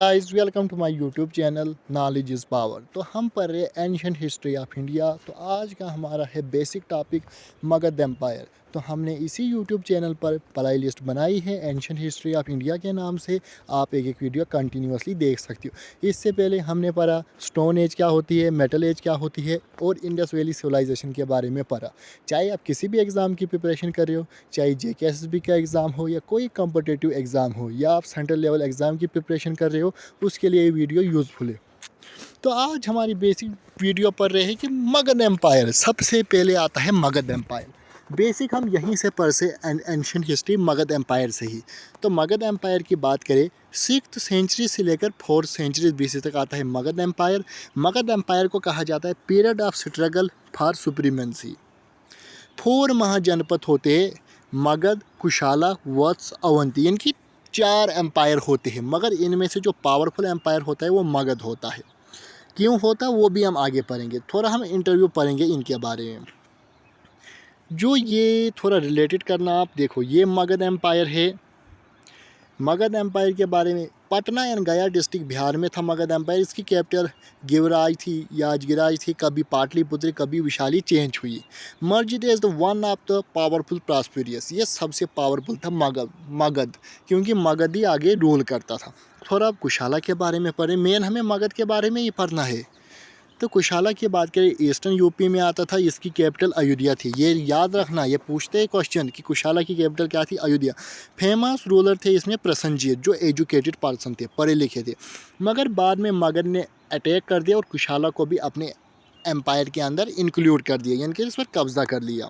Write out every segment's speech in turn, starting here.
Guys welcome to my YouTube channel knowledge is power. तो हम पढ़ रहे हैं एंशियंट हिस्ट्री ऑफ इंडिया। तो आज का हमारा है बेसिक टॉपिक मगध एम्पायर। तो हमने इसी यूट्यूब चैनल पर प्ले लिस्ट बनाई है एंशियंट हिस्ट्री ऑफ इंडिया के नाम से। आप एक एक वीडियो कंटिन्यूसली देख सकते हो। इससे पहले हमने पढ़ा स्टोन एज क्या होती है, मेटल एज क्या होती है और इंडस वैली सिविलाइजेशन के बारे में पढ़ा। चाहे आप किसी भी एग्ज़ाम की प्रिपरेशन कर रहे हो, चाहे JKSSB का एग्ज़ाम हो या कोई कॉम्पिटिटिव एग्ज़ाम हो या आप सेंट्रल लेवल एग्ज़ाम की प्रिपरेशन कर रहे हो, उसके लिए ये वीडियो यूज़फुल है। तो आज हमारी बेसिक वीडियो पढ़ रहे हैं कि मगध एम्पायर। सबसे पहले आता है मगध एम्पायर। बेसिक हम यहीं से पढ़ से एंशियंट हिस्ट्री मगध एम्पायर से ही। तो मगध एम्पायर की बात करें, 6th सेंचुरी से लेकर 4th सेंचुरी BC तक आता है मगध एम्पायर। मगध एम्पायर को कहा जाता है period of struggle for supremacy. 4 महाजनपद होते हैं, मगध, कुशाला, वत्स, अवंती। इनकी 4 एम्पायर होते हैं, मगर इनमें से जो पावरफुल एम्पायर होता है वो मगध होता है। क्यों होता है वो भी हम आगे पढ़ेंगे। थोड़ा हम इंटरव्यू पढ़ेंगे इनके बारे में। जो ये थोड़ा रिलेटेड करना, आप देखो ये मगध एम्पायर है। मगध एम्पायर के बारे में, पटना एंड गया डिस्ट्रिक्ट बिहार में था मगध एम्पायर। इसकी कैपिटल गिवराज थी, याजगिराज थी, कभी पाटलिपुत्र, कभी विशाली चेंज हुई। मर्जिड is the one of the powerful prosperous. ये सबसे पावरफुल था मगध, क्योंकि मगध ही आगे रूल करता था। थोड़ा अब कुशाला के बारे में पढ़ें, मेन हमें मगध के बारे में ही पढ़ना है। तो कुशाला की बात करें, ईस्टर्न यूपी में आता था। इसकी कैपिटल अयोध्या थी। ये याद रखना, ये पूछते हैं क्वेश्चन कि कुशाला की कैपिटल क्या थी, अयोध्या। फेमस रूलर थे इसमें प्रसन्नजीत, जो एजुकेटेड पर्सन थे, पढ़े लिखे थे। मगर बाद में मगध ने अटैक कर दिया और कुशाला को भी अपने एम्पायर के अंदर इंक्लूड कर दिया, यानी कि इस पर कब्जा कर लिया।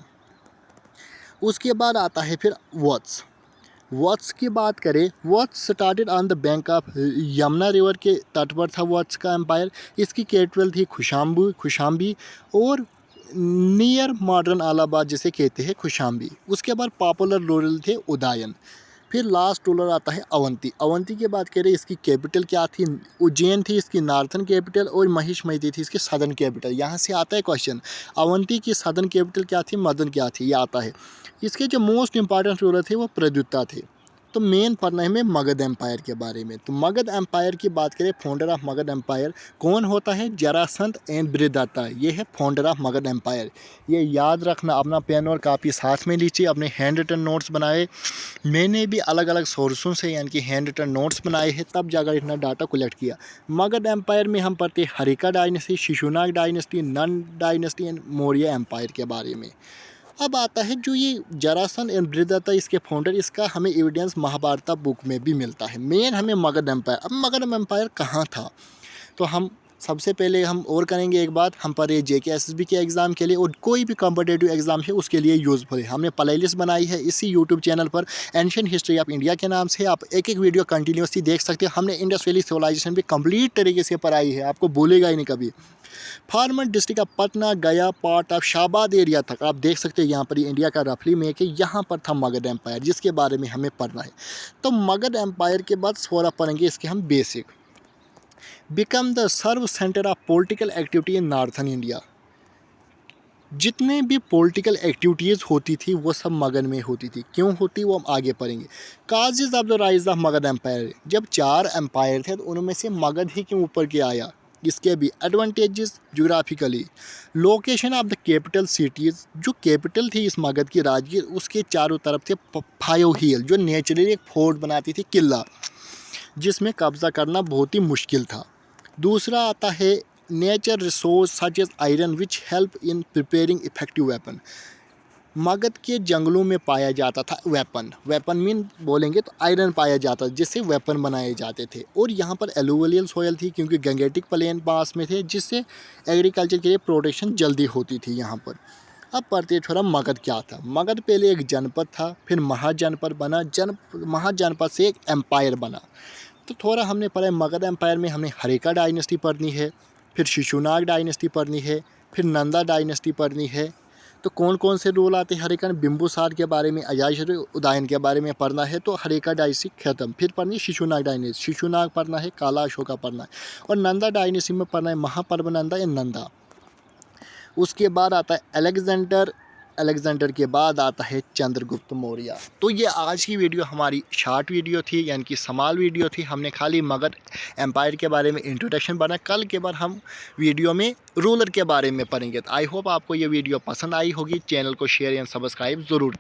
उसके बाद आता है फिर वत्स। वत्स की बात करें, Vatsa started on the bank of Yamuna river के तट पर था वत्स का एम्पायर। इसकी कैपिटल थी खुशाम्बी और नियर मॉडर्न इलाहाबाद जिसे कहते हैं खुशाम्बी। उसके बाद पॉपुलर रूरल थे उदयन। फिर लास्ट रूलर आता है अवंती। अवंती की बात करें, इसकी कैपिटल क्या थी, उज्जैन थी इसकी नॉर्थन कैपिटल, और महिषमती थी इसकी सदर्न कैपिटल। यहाँ से आता है क्वेश्चन, अवंती की सदर्न कैपिटल क्या थी, मदन क्या थी, ये आता है। इसके जो मोस्ट इंपॉर्टेंट रूलर थे वो प्रद्युता थे। तो मेन पढ़ना है हमें मगध एम्पायर के बारे में। तो मगध एम्पायर की बात करें, फाउंडर ऑफ मगध एम्पायर कौन होता है, जरासंध एंड बृहदत्ता। ये है फाउंडर ऑफ मगध एम्पायर। ये याद रखना, अपना पेन और कापी साथ में लीजिए, अपने हैंड रिटन नोट्स बनाए। मैंने भी अलग अलग सोर्सों से यानी कि हैंड रिटन नोट्स बनाए हैं, तब जाकर इतना डाटा कलेक्ट किया। मगध एम्पायर में हम पढ़ते हैं Haryanka dynasty, Shishunaga dynasty, Nanda dynasty and Maurya empire के बारे में। अब आता है जो ये जरासंध एंड बृहदत्ता, इसके फाउंडर, इसका हमें एविडेंस महाभारत बुक में भी मिलता है। मेन हमें मगध एम्पायर। अब मगध एम्पायर कहाँ था, तो हम सबसे पहले हम और करेंगे एक बात, हम पर JKSSB के एग्ज़ाम के लिए और कोई भी कॉम्पिटेटिव एग्ज़ाम है उसके लिए यूज़फुल है। हमने प्लेलिस्ट बनाई है इसी यूट्यूब चैनल पर एंशियंट हिस्ट्री ऑफ इंडिया के नाम से। आप एक एक वीडियो कंटिन्यूसली देख सकते हैं। हमने इंडस वैली सिविलाइजेशन भी कंप्लीट तरीके से पढ़ाई है, आपको भूलेगा ही नहीं कभी। फार्मर डिस्ट्रिक्ट ऑफ पटना, गया, पार्ट ऑफ शाहबाद एरिया तक आप देख सकते हैं। यहाँ पर इंडिया का रफली मेक है, यहाँ पर था मगध एम्पायर, जिसके बारे में हमें पढ़ना है। तो मगध एम्पायर के बाद थोड़ा पढ़ेंगे इसके हम basic. Become the serve centre of political activity in northern India. जितने भी पॉलिटिकल एक्टिविटीज़ होती थी वो सब मगध में होती थी। क्यों होती वो हम आगे पढ़ेंगे। Causes of the rise of Magadha empire, जब 4 एम्पायर थे तो उनमें से मगध ही क्यों ऊपर के आया। इसके भी advantages, geographically location of the capital cities, जो कैपिटल थी इस मगध की राज्य, उसके चारों तरफ थे 5 हिल, जो नेचुरली एक फोर्ट बनाती थी, किला, जिसमें कब्जा करना बहुत ही मुश्किल था। दूसरा आता है nature resource such as iron which help in preparing effective weapon. Magadha के जंगलों में पाया जाता था वेपन मीन बोलेंगे तो आयरन पाया जाता, जिससे वेपन बनाए जाते थे। और यहाँ पर एलुवियल सॉयल थी, क्योंकि गंगेटिक प्लेन पास में थे, जिससे एग्रीकल्चर के लिए प्रोटेक्शन जल्दी होती थी यहाँ पर। अब पढ़ते थोड़ा मगध क्या था। मगध पहले एक जनपद था, फिर महाजनपद बना, महाजनपद से एक एम्पायर बना। तो थोड़ा हमने पढ़ा है मगध एम्पायर में। हमने हरिका डायनेस्टी पढ़नी है, फिर शिशुनाग डायनेस्टी पढ़नी है, फिर नंदा डायनेस्टी पढ़नी है। तो कौन कौन से रूल आते हैं हरिका, बिंबुसार के बारे में, अजातशत्रु, उदयन के बारे में पढ़ना है। तो हरिका डायनेस्टी खत्म। फिर पढ़नी है शिशुनाग डायनेस्टी, शिशुनाग पढ़ना है, काला अशोका पढ़ना है, और नंदा डायनेस्टी में पढ़ना है महापर्वनंदा या नंदा। उसके बाद आता है अलेक्जेंडर अलेक्जेंडर के बाद आता है चंद्रगुप्त मौर्य। तो ये आज की वीडियो हमारी शॉर्ट वीडियो थी, यानी कि स्मॉल वीडियो थी। हमने खाली मगध एम्पायर के बारे में इंट्रोडक्शन बना। कल के बाद हम वीडियो में रूलर के बारे में पढ़ेंगे। तो आई होप आपको ये वीडियो पसंद आई होगी। चैनल को शेयर एंड सब्सक्राइब ज़रूर।